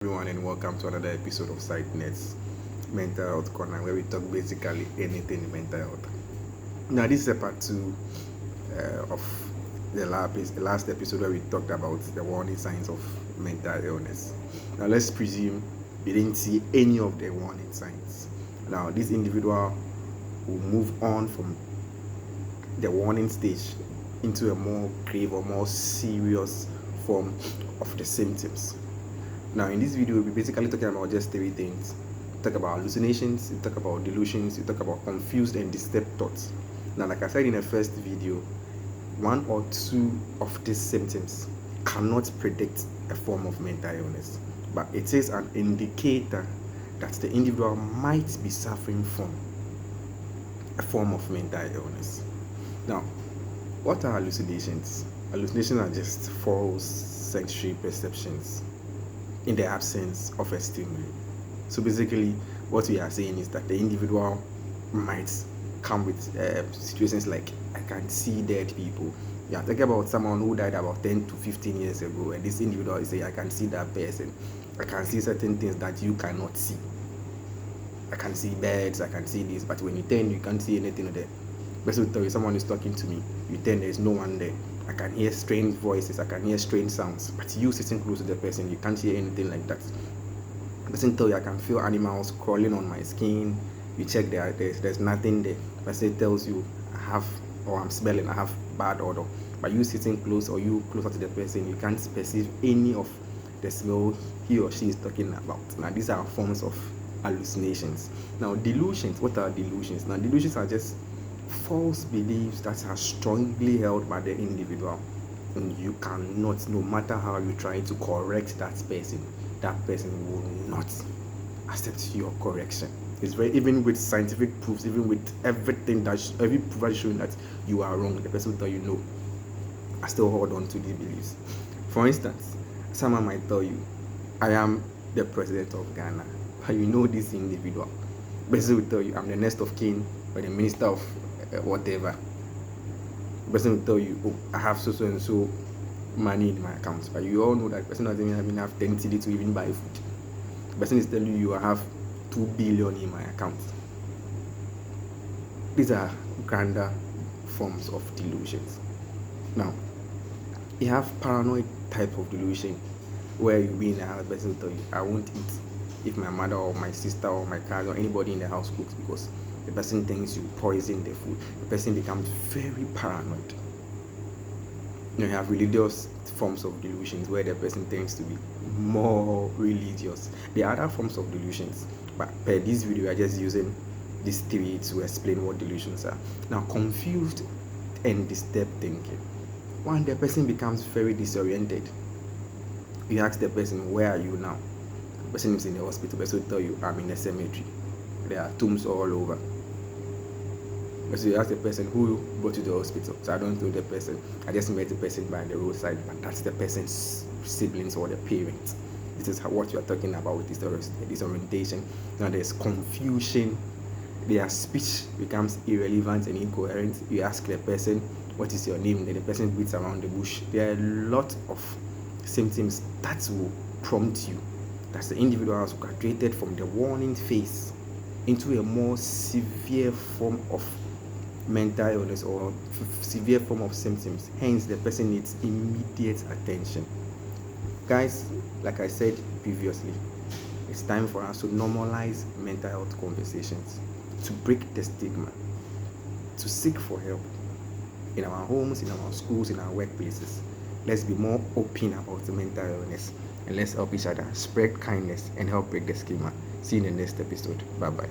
Everyone, and welcome to another episode of SiteNet's Mental Health Corner, where we talk basically anything mental health. Now, this is a part two of the last episode where we talked about the warning signs of mental illness. Now, let's presume we didn't see any of the warning signs. Now, this individual will move on from the warning stage into a more grave or more serious form of the symptoms. Now, in this video, we'll be basically talking about just three things. We talk about hallucinations, we talk about delusions, we talk about confused and disturbed thoughts. Now, like I said in the first video, one or two of these symptoms cannot predict a form of mental illness, but it is an indicator that the individual might be suffering from a form of mental illness. Now, what are hallucinations? Hallucinations are just false sensory perceptions in the absence of a stimuli. So basically, what we are saying is that the individual might come with situations like, I can see dead people. We are talking about someone who died about 10 to 15 years ago, and this individual is saying, I can see that person. I can see certain things that you cannot see. I can see birds, I can see this, but when you turn, you can't see anything there. Person will tell you someone is talking to me, you turn, there is no one there. I can hear strange voices, I can hear strange sounds, but you sitting close to the person, you can't hear anything like that. The person tell you, I can feel animals crawling on my skin. You check there's nothing there. The person tells you, I'm smelling, I have bad odor. But you sitting close or you closer to the person, you can't perceive any of the smell he or she is talking about. Now, these are forms of hallucinations. Now, delusions, what are delusions? Now, delusions are just false beliefs that are strongly held by the individual, and you cannot, no matter how you try to correct that person will not accept your correction. It's very, even with scientific proofs, even with everything every proof showing that you are wrong, the person will tell you no. I still hold on to these beliefs. For instance, someone might tell you, I am the president of Ghana, but you know this individual. The person will tell you, I'm the next of kin or the minister of whatever. The person will tell you, oh, I have so and so money in my account, but you all know that person doesn't even have 10 TD to even buy food. The person is telling you, I have 2 billion in my account. These are grander forms of delusions. Now, you have paranoid type of delusion where you be in the house, the person will tell you, I won't eat if my mother or my sister or my cousin or anybody in the house cooks, because the person thinks you poison the food. The person becomes very paranoid. You have religious forms of delusions where the person tends to be more religious. There are other forms of delusions, but per this video, we are just using these three to explain what delusions are. Now, confused and disturbed thinking. One, the person becomes very disoriented. You ask the person, where are you now? The person is in the hospital. The person will tell you, I'm in a cemetery. There are tombs all over. So you ask the person, who brought you to the hospital? So I don't know the person. I just met the person by the roadside, but that's the person's siblings or the parents. This is what you are talking about with disorientation. Now there's confusion. Their speech becomes irrelevant and incoherent. You ask the person, what is your name? Then the person beats around the bush. There are a lot of symptoms that will prompt you. That's the individual has graduated from the warning phase into a more severe form of mental illness or severe form of symptoms. Hence, the person needs immediate attention. Guys, like I said previously, it's time for us to normalize mental health conversations, to break the stigma, to seek for help in our homes, in our schools, in our workplaces. Let's be more open about the mental illness, and let's help each other spread kindness and help break the stigma. See you in the next episode. Bye bye.